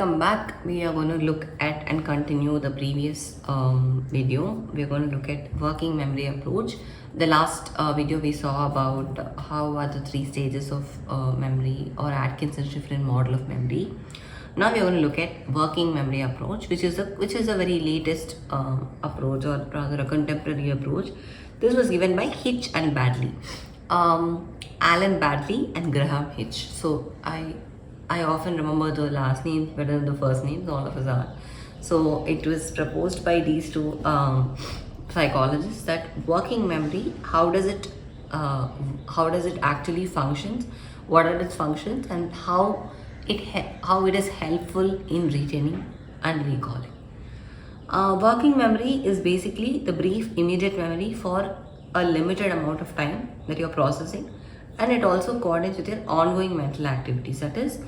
Welcome back. We are going to look at and continue the previous video. We are going to look at working memory approach. The last video we saw about how are the three stages of memory, or Atkinson's different model of memory. Now we are going to look at working memory approach, which is a very latest approach, or rather a contemporary approach. This was given by Hitch and Badley, Alan Badley and Graham Hitch. So I often remember the last names better than the first names, all of us are. So it was proposed by these two psychologists that working memory, how does it actually functions, what are its functions, and how it is helpful in retaining and recalling. Working memory is basically the brief immediate memory for a limited amount of time that you're processing, and it also coordinates with your ongoing mental activities. That is,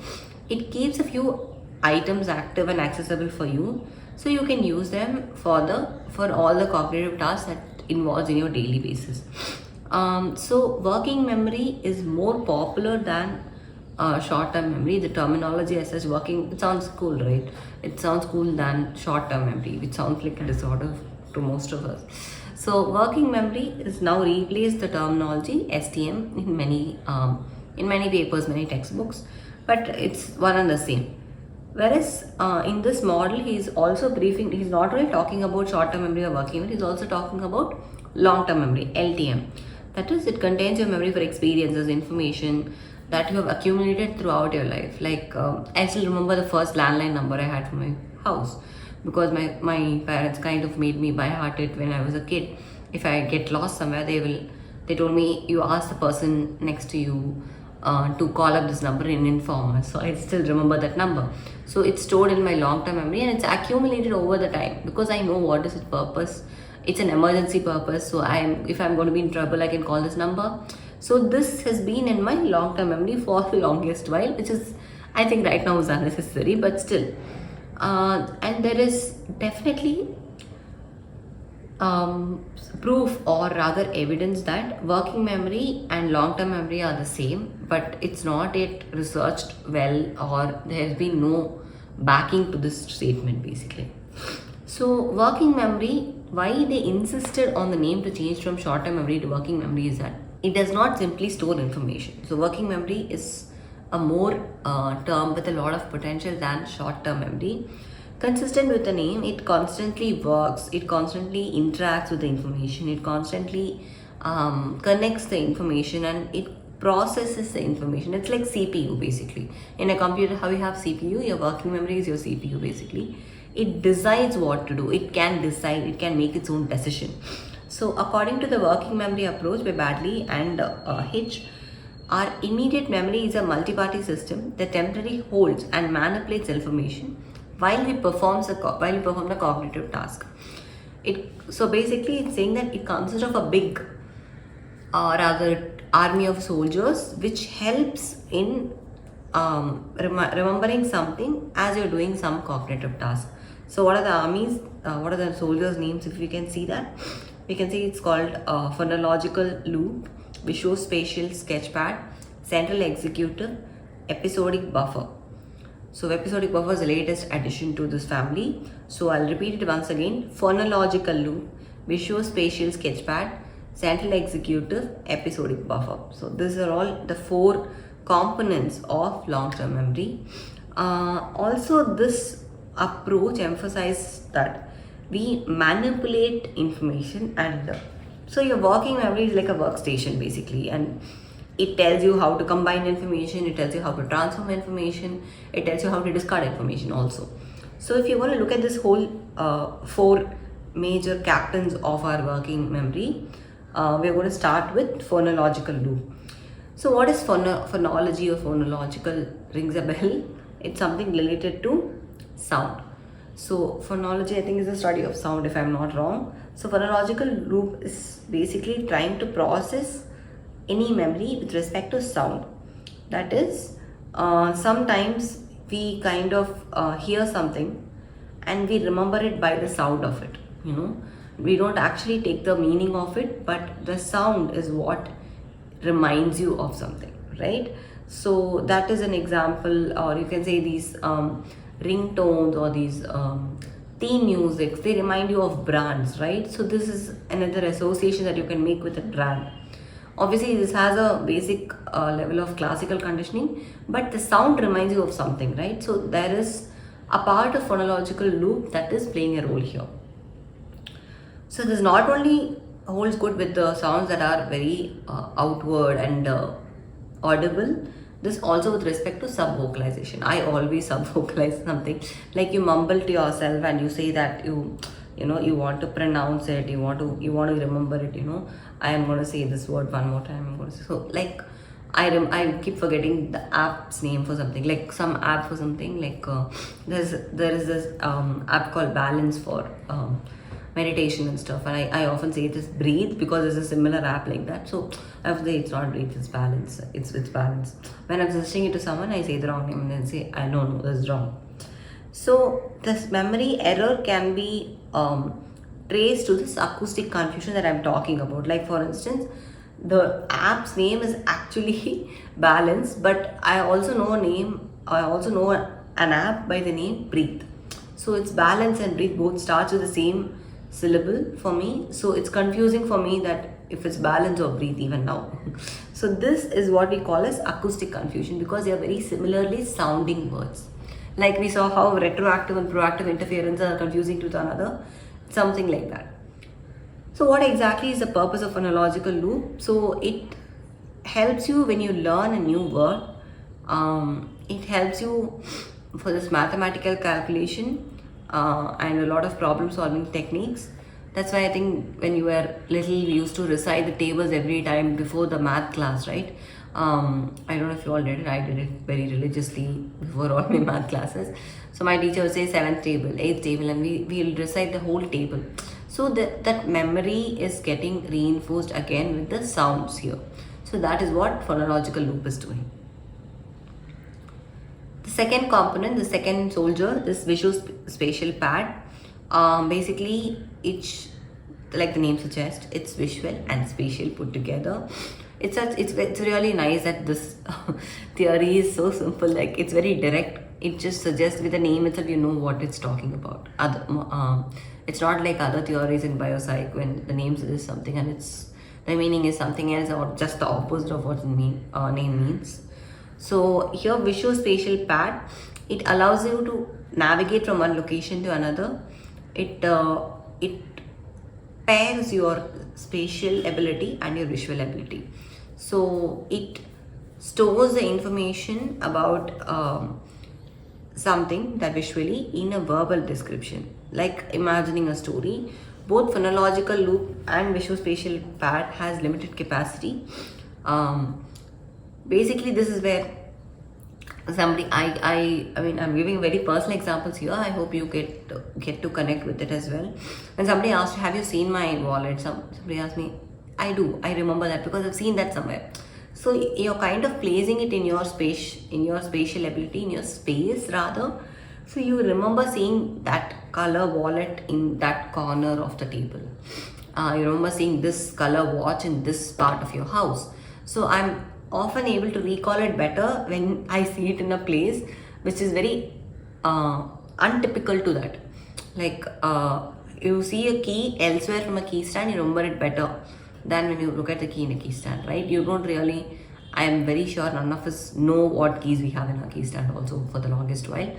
it keeps a few items active and accessible for you, so you can use them for all the cognitive tasks that involves in your daily basis. So working memory is more popular than short-term memory. The terminology as such, working, it sounds cool, right? It sounds cool than short-term memory, which sounds like a disorder to most of us. So working memory is now replaced the terminology STM in many papers, many textbooks, but it's one and the same. Whereas in this model, he's also briefing, he's not only talking about short-term memory or working memory, he's also talking about long-term memory, LTM. That is, it contains your memory for experiences, information that you have accumulated throughout your life. Like I still remember the first landline number I had for my house, because my parents kind of made me by heart it when I was a kid. If I get lost somewhere, they told me, you ask the person next to you to call up this number and inform us. So I still remember that number. So it's stored in my long-term memory, and it's accumulated over the time because I know what is its purpose. It's an emergency purpose. So if I'm going to be in trouble, I can call this number. So this has been in my long-term memory for the longest while, which is, I think right now is unnecessary, but still. And there is definitely proof, or rather evidence, that working memory and long-term memory are the same, but it's not yet researched well, or there has been no backing to this statement basically. So working memory, why they insisted on the name to change from short-term memory to working memory is that it does not simply store information. So working memory is a more term with a lot of potential than short-term memory. Consistent with the name, it constantly works, it constantly interacts with the information, it constantly connects the information, and it processes the information. It's like CPU basically. In a computer, how you have CPU, your working memory is your CPU basically. It decides what to do, it can decide, it can make its own decision. So according to the working memory approach by Badley and Hitch, our immediate memory is a multi-party system that temporarily holds and manipulates information while we perform the cognitive task. So basically, it's saying that it consists of a big, rather army of soldiers, which helps in remembering something as you're doing some cognitive task. So what are the armies? What are the soldiers' names? If we can see that, we can see it's called phonological loop, visuospatial sketchpad, central executive, episodic buffer. So episodic buffer is the latest addition to this family. So I'll repeat it once again: phonological loop, visuospatial sketchpad, central executive, episodic buffer. So these are all the four components of long-term memory. Also, this approach emphasizes that we manipulate information, and so your working memory is like a workstation basically, and it tells you how to combine information, it tells you how to transform information, it tells you how to discard information also. So if you want to look at this whole four major captains of our working memory, we're going to start with phonological loop. So what is phonology or phonological? Rings a bell. It's something related to sound. So phonology, I think, is the study of sound, if I'm not wrong. So phonological loop is basically trying to process any memory with respect to sound. That is, sometimes we kind of hear something and we remember it by the sound of it. We don't actually take the meaning of it, but the sound is what reminds you of something, right? So that is an example, or you can say these ringtones or these theme music, they remind you of brands, right? So this is another association that you can make with a brand. Obviously, this has a basic level of classical conditioning, but the sound reminds you of something, right? So there is a part of phonological loop that is playing a role here. So this not only holds good with the sounds that are very outward and audible, this also with respect to sub-vocalization. I always sub-vocalize something, like you mumble to yourself and you say that you want to pronounce it, you want to remember it. I am going to say this word one more time. I'm going to say, so like I keep forgetting the app's name for something, like some app for something, like there is this app called Balance for meditation and stuff, and I often say it is Breathe because there's a similar app like that. So I have to say it's not Breathe, it's Balance. It's Balance. When I'm suggesting it to someone, I say the wrong name and then say I don't know, this is wrong. So this memory error can be traced to this acoustic confusion that I'm talking about. Like for instance, the app's name is actually Balance, but I also know an app by the name Breathe. So it's Balance and Breathe both starts with the same syllable for me. So it's confusing for me that if it's Balance or Breathe even now. So this is what we call as acoustic confusion because they are very similarly sounding words. Like we saw how retroactive and proactive interference are confusing to one another, something like that. So what exactly is the purpose of phonological loop? So it helps you when you learn a new word. It helps you for this mathematical calculation and a lot of problem solving techniques. That's why I think when you were little, we used to recite the tables every time before the math class, right? I don't know if you all did it. I did it very religiously before all my math classes. So my teacher would say 7th table, 8th table, and we'll recite the whole table. So that memory is getting reinforced again with the sounds here. So that is what phonological loop is doing. The second component, the second soldier, is visuospatial pad. Basically, it's like the name suggests, it's visual and spatial put together. It's really nice that this theory is so simple. Like it's very direct. It just suggests with the name itself, you know what it's talking about. It's not like other theories in biopsych when the name suggests something and the meaning is something else or just the opposite of what the name means. So here, visuospatial pad, it allows you to navigate from one location to another. It pairs your spatial ability and your visual ability. So it stores the information about something that visually in a verbal description, like imagining a story. Both phonological loop and visuospatial pad has limited capacity. Basically, this is where somebody I mean I'm giving very personal examples here. I hope you get to connect with it as well. When somebody asked, have you seen my wallet, somebody asked me, I remember that because I've seen that somewhere. So you're kind of placing it in your space, in your spatial ability, in your space rather. So you remember seeing that color wallet in that corner of the table. You remember seeing this color watch in this part of your house. So I'm often able to recall it better when I see it in a place which is very untypical to that. Like you see a key elsewhere from a key stand, you remember it better than when you look at the key in a key stand, right? You don't really, I am very sure none of us know what keys we have in our key stand also for the longest while.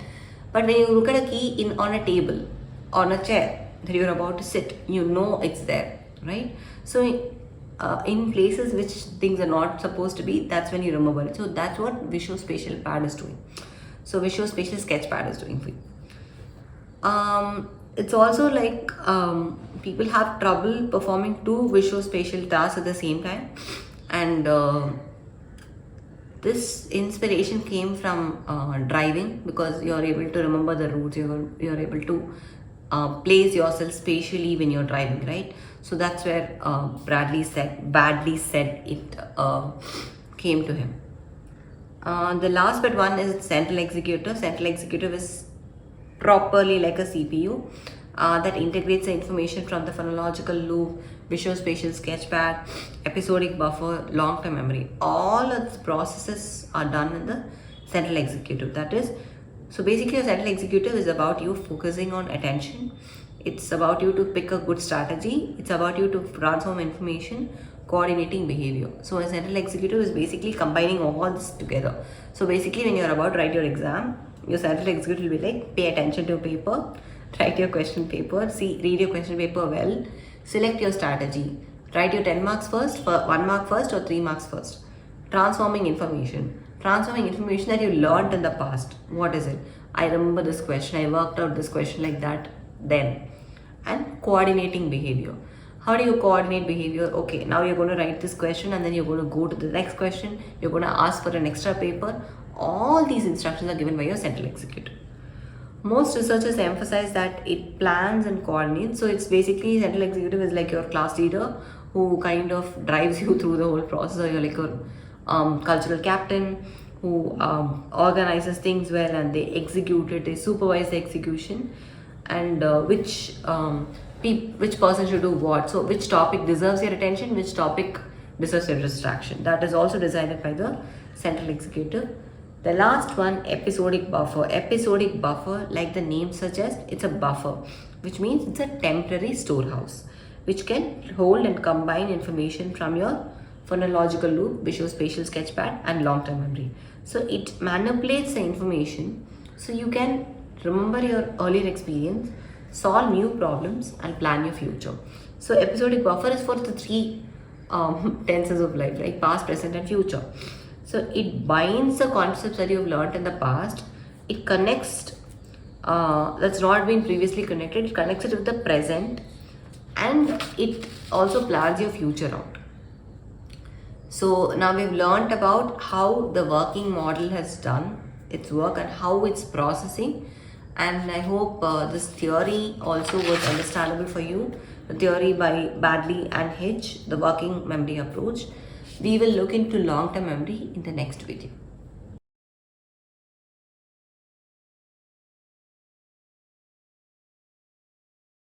But when you look at a key on a table, on a chair that you're about to sit, you know it's there, right? So in places which things are not supposed to be, that's when you remember it. So that's what visuospatial pad is doing. So visuospatial sketch pad is doing for you. It's also like people have trouble performing two visuospatial tasks at the same time, and this inspiration came from driving, because you're able to remember the routes, you're able to place yourself spatially when you're driving, right? So that's where badly said it came to him. The last but one is central executive. Central executive is properly like a CPU that integrates the information from the phonological loop, visuospatial sketchpad, episodic buffer, long-term memory. All of the processes are done in the central executive. That is, So basically, a central executive is about you focusing on attention. It's about you to pick a good strategy. It's about you to transform information, coordinating behavior. So a central executive is basically combining all this together. So basically, when you're about to write your exam, your central executive will be like, pay attention to your paper, write your question paper, read your question paper well, select your strategy, write your 10 marks first, for 1 mark first or 3 marks first. Transforming information that you learned in the past. What is it? I remember this question, I worked out this question like that then. And coordinating behavior. How do you coordinate behavior? Okay, now you're going to write this question and then you're going to go to the next question, you're going to ask for an extra paper. All these instructions are given by your central executive. Most researchers emphasize that it plans and coordinates. So it's basically, central executive is like your class leader who kind of drives you through the whole process, or you're like a cultural captain who organizes things well and they execute it, they supervise the execution, and which person should do what. So which topic deserves your attention, which topic deserves your distraction. That is also decided by the central executive. The last one, episodic buffer. Episodic buffer, like the name suggests, it's a buffer, which means it's a temporary storehouse, which can hold and combine information from your phonological loop, visuospatial sketchpad, and long-term memory. So it manipulates the information so you can remember your earlier experience, solve new problems, and plan your future. So episodic buffer is for the three tenses of life, like past, present, and future. So it binds the concepts that you've learned in the past. It connects that's not been previously connected. It connects it with the present, and it also plans your future out. So now we've learned about how the working model has done its work and how it's processing. And I hope this theory also was understandable for you. The theory by Badley and Hitch, the working memory approach. We will look into long-term memory in the next video.